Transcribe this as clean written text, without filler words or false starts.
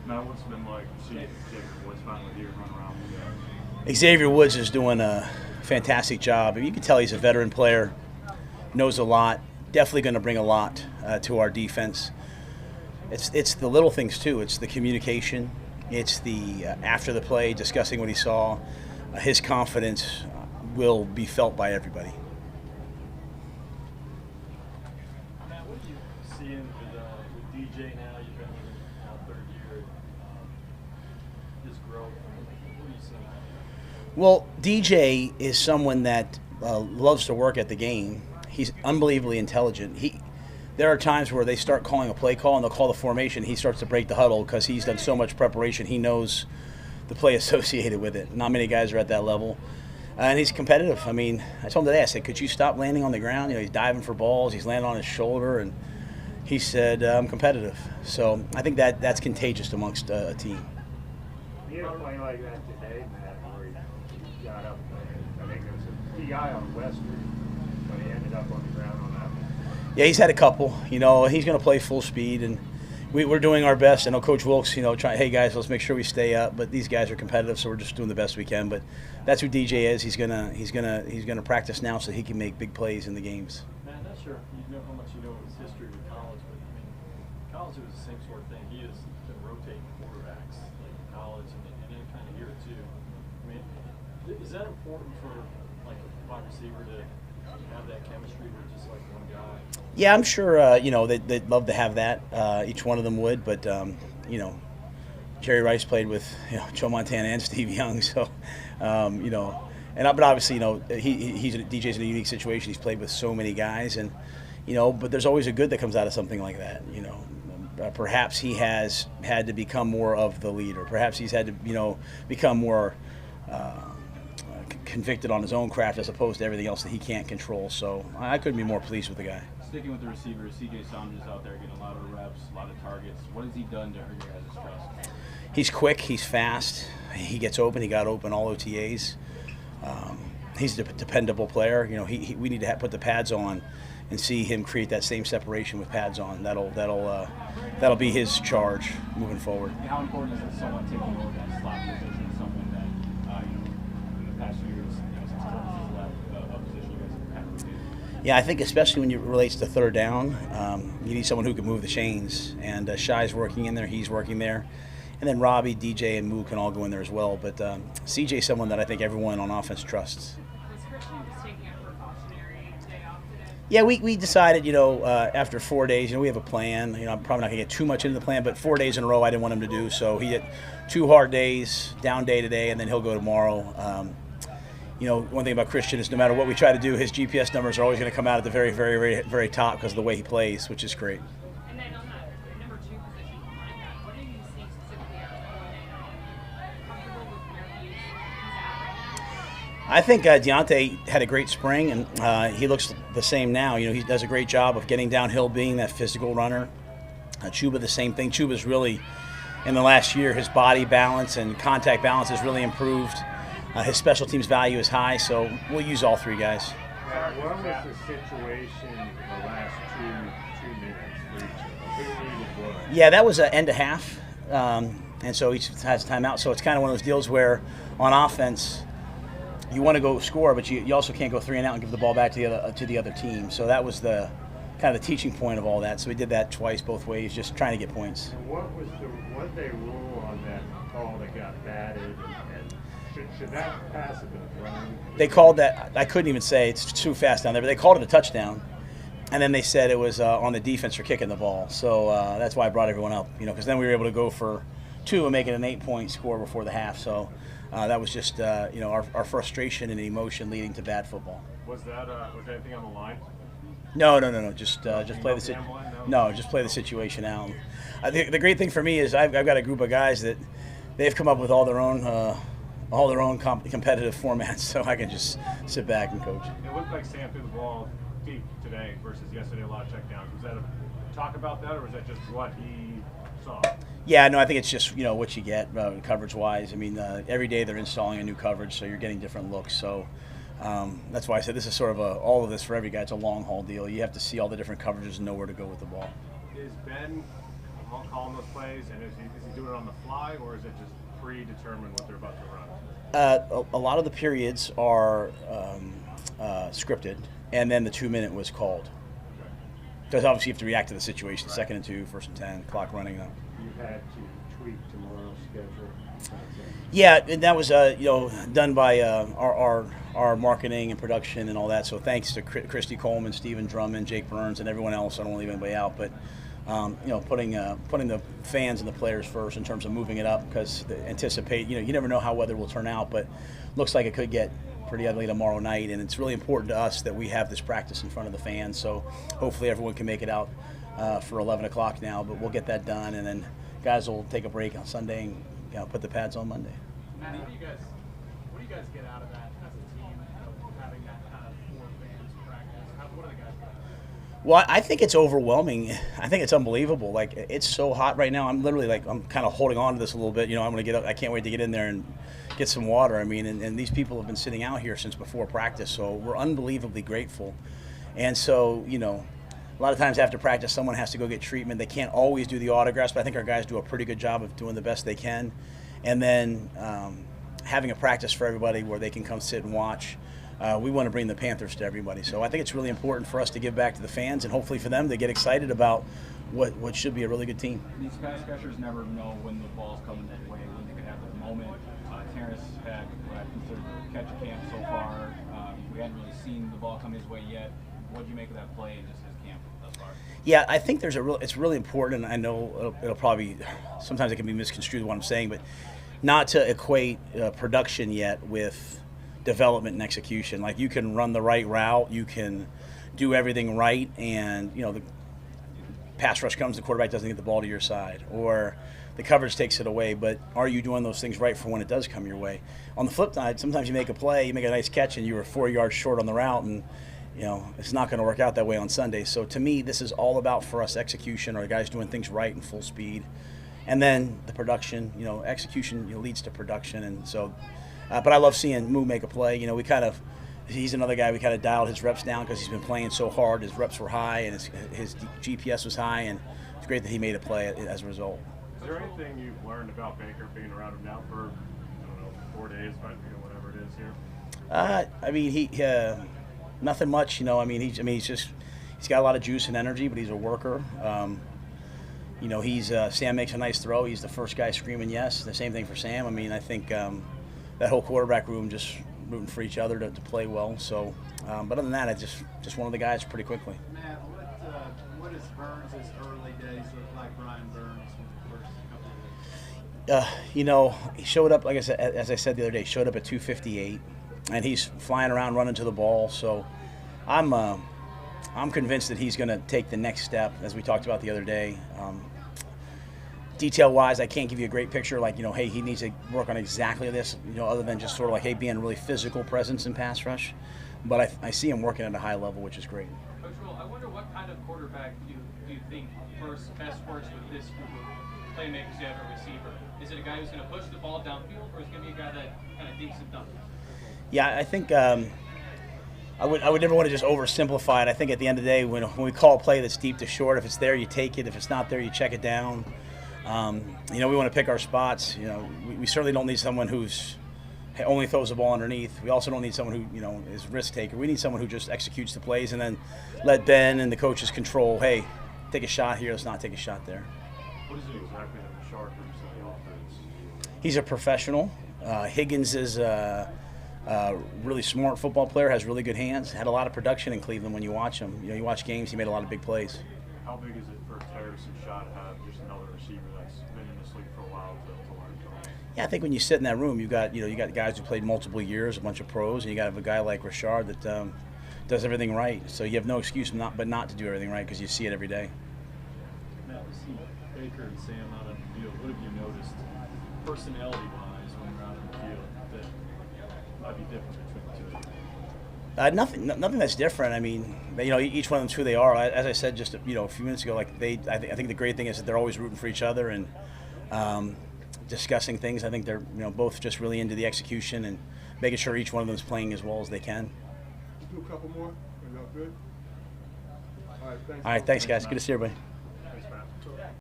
Matt, what's it been like to see Xavier Woods finally here run around with you guys? Xavier Woods is doing a fantastic job. You can tell he's a veteran player, knows a lot, definitely going to bring a lot to our defense. It's the little things too. It's the communication. It's the after the play, discussing what he saw. His confidence will be felt by everybody. Matt, what are you seeing with DJ now? You've been with him now third year. His growth. What are you seeing? Well, DJ is someone that loves to work at the game. He's unbelievably intelligent. There are times where they start calling a play call and they'll call the formation. He starts to break the huddle because he's done so much preparation. He knows the play associated with it. Not many guys are at that level. And he's competitive. I mean, I told him today, I said, could you stop landing on the ground? He's diving for balls. He's landing on his shoulder. And he said, I'm competitive. So I think that's contagious amongst a team. He had a play like that today, Matt, where he got up, I think it was a PI on Western, but he ended up on the ground on that one. Yeah, he's had a couple. He's going to play full speed, and we're doing our best. I know Coach Wilkes, hey guys, let's make sure we stay up. But these guys are competitive, so we're just doing the best we can. But that's who DJ is. He's gonna practice now so he can make big plays in the games. Matt, I'm not sure you know how much you know of his history with college, but I mean, college it was the same sort of thing. He has been rotating quarterbacks like in college and then kind of here too. I mean, is that important for like a wide receiver to have that chemistry with just like one guy? Yeah, I'm sure. They'd love to have that. Each one of them would, but Jerry Rice played with Joe Montana and Steve Young, so but obviously DJ's in a unique situation. He's played with so many guys, and but there's always a good that comes out of something like that. Perhaps he has had to become more of the leader. Perhaps he's had to become more convicted on his own craft as opposed to everything else that he can't control. So I couldn't be more pleased with the guy. Sticking with the receivers, C.J. Saunders out there getting a lot of reps, a lot of targets. What has he done to earn your guys' trust? He's quick. He's fast. He gets open. He got open all OTAs. He's a dependable player. We need to put the pads on and see him create that same separation with pads on. That'll be his charge moving forward. How important is it someone taking over that slot position, someone that in the past few years, since Curtis has left, a position you guys have rotated? Yeah, I think especially when it relates to third down, you need someone who can move the chains. And Shai's working in there. He's working there. And then Robbie, DJ, and Moo can all go in there as well. But CJ's someone that I think everyone on offense trusts. Was Christian just taking a precautionary day off today? Yeah, we decided, after 4 days, we have a plan. I'm probably not going to get too much into the plan, but 4 days in a row I didn't want him to do. So he had 2 hard days, down day today, and then he'll go tomorrow. One thing about Christian is no matter what we try to do, his GPS numbers are always going to come out at the very, very, very, very top because of the way he plays, which is great. And then on that number 2 position behind that, what are you seeing specifically out of the coordinator? Are you comfortable with where he's at? I think Deontay had a great spring, and he looks the same now. He does a great job of getting downhill, being that physical runner. Chuba, the same thing. Chuba's really, in the last year, his body balance and contact balance has really improved. His special teams value is high, so we'll use all 3 guys. What was the situation the last two minutes for each of them? Who needed what? Yeah, that was an end of half, and so each has timeout. So it's kind of one of those deals where on offense, you want to go score, but you also can't go 3 and out and give the ball back to the other team. So that was the kind of the teaching point of all that. So we did that twice, both ways, just trying to get points. And what did they rule on that call that got batted? And should that pass have been thrown? They called that. I couldn't even say, it's too fast down there, but they called it a touchdown. And then they said it was on the defense for kicking the ball. So that's why I brought everyone up, because then we were able to go for 2 and make it an 8-point score before the half. So that was just our frustration and emotion leading to bad football. Was anything on the line? No. Just play just play the situation out. I think the great thing for me is I've got a group of guys that they've come up with all their own competitive formats, so I can just sit back and coach. It looked like Sam threw the ball deep today versus yesterday, a lot of checkdowns. Was that a talk about that, or was that just what he saw? Yeah, no, I think it's just what you get coverage-wise. I mean, every day they're installing a new coverage, so you're getting different looks. So that's why I said this is sort of all of this for every guy. It's a long-haul deal. You have to see all the different coverages and know where to go with the ball. Is Ben calling those plays, and is he doing it on the fly, or is it just predetermined what they're about to run? A lot of the periods are scripted, and then the 2-minute was called. Because obviously you have to react to the situation. Right. 2nd and 2, 1st and 10, clock running up. You had to tweak tomorrow's schedule. Yeah, and that was done by our marketing and production and all that. So thanks to Christy Coleman, Stephen Drummond, Jake Burns, and everyone else. I don't want to leave anybody out, but putting the fans and the players first in terms of moving it up, because anticipate. You never know how weather will turn out, but looks like it could get pretty ugly tomorrow night, and it's really important to us that we have this practice in front of the fans. So hopefully everyone can make it out for 11 o'clock now, but we'll get that done, and then guys will take a break on Sunday and put the pads on Monday. Matt, what do you guys get out of that as a team, having that kind of 4 fans practice? What do the guys get out of that? Well, I think it's overwhelming. I think it's unbelievable. Like, it's so hot right now. I'm literally I'm kind of holding on to this a little bit. I'm going to get up. I can't wait to get in there and get some water. I mean, and these people have been sitting out here since before practice, so we're unbelievably grateful. And so, a lot of times after practice, someone has to go get treatment. They can't always do the autographs, but I think our guys do a pretty good job of doing the best they can. And then having a practice for everybody where they can come sit and watch. We want to bring the Panthers to everybody. So I think it's really important for us to give back to the fans, and hopefully for them to get excited about what should be a really good team. These pass catchers never know when the ball's coming their way, when they could have the moment. Terrence had what I consider the catch camp so far. We hadn't really seen the ball come his way yet. What do you make of that play and just his camp thus far? Yeah, I think it's really important, and I know it'll probably, sometimes it can be misconstrued what I'm saying, but not to equate production yet with development and execution. Like, you can run the right route, you can do everything right, and the pass rush comes, the quarterback doesn't get the ball to your side, or the coverage takes it away, but are you doing those things right for when it does come your way? On the flip side, sometimes you make a play, you make a nice catch, and you were 4 yards short on the route, and it's not going to work out that way on Sunday. So to me, this is all about, for us, execution, or the guys doing things right and full speed. And then the production, execution leads to production. And so, but I love seeing Moo make a play. He's another guy, we kind of dialed his reps down because he's been playing so hard. His reps were high, and his GPS was high, and it's great that he made a play as a result. Is there anything you've learned about Baker being around him now for, 4 days, whatever it is here? I mean, he nothing much. He's got a lot of juice and energy, but he's a worker. Sam makes a nice throw. He's the first guy screaming yes. The same thing for Sam. I think that whole quarterback room just rooting for each other to play well. So, but other than that, I just one of the guys pretty quickly. Matt, what does Burns' early days look like, Brian Burns, in the first couple of days? He showed up, as I said the other day, showed up at 2:58, and he's flying around running to the ball. So I'm convinced that he's going to take the next step, as we talked about the other day. Detail-wise, I can't give you a great picture, hey, he needs to work on exactly this, other than just sort of hey, being a really physical presence in pass rush. But I see him working at a high level, which is great. Coach Rhule, I wonder what kind of quarterback do you think best works with this group of playmakers you have at receiver? Is it a guy who's going to push the ball downfield, or is it going to be a guy that kind of dinks and dunks? Yeah, I think I would never want to just oversimplify it. I think at the end of the day, when we call a play that's deep to short, if it's there, you take it. If it's not there, you check it down. We want to pick our spots. We certainly don't need someone who's only throws the ball underneath. We also don't need someone who is risk taker. We need someone who just executes the plays and then let Ben and the coaches control. Hey, take a shot here. Let's not take a shot there. What is it exactly that the Shark brings to the offense? He's a professional. Higgins is a really smart football player, has really good hands, had a lot of production in Cleveland when you watch him. You watch games, he made a lot of big plays. How big is it for Terrace and Shaw to have just another receiver that's been in this league for a while to learn from? Yeah, I think when you sit in that room, you got guys who played multiple years, a bunch of pros, and you got a guy like Richard that does everything right. So you have no excuse not to do everything right because you see it every day. Matt, we see Baker and Sam out on the field. What have you noticed, personality-wise, when you're out on the field that might be different between the two? Nothing that's different. Each one of them's who they are. As I said just a few minutes ago, I think the great thing is that they're always rooting for each other and discussing things. I think they're both just really into the execution and making sure each one of them is playing as well as they can. Do a couple more. Is that good? All right, thanks. All right, thanks guys. Good to see everybody.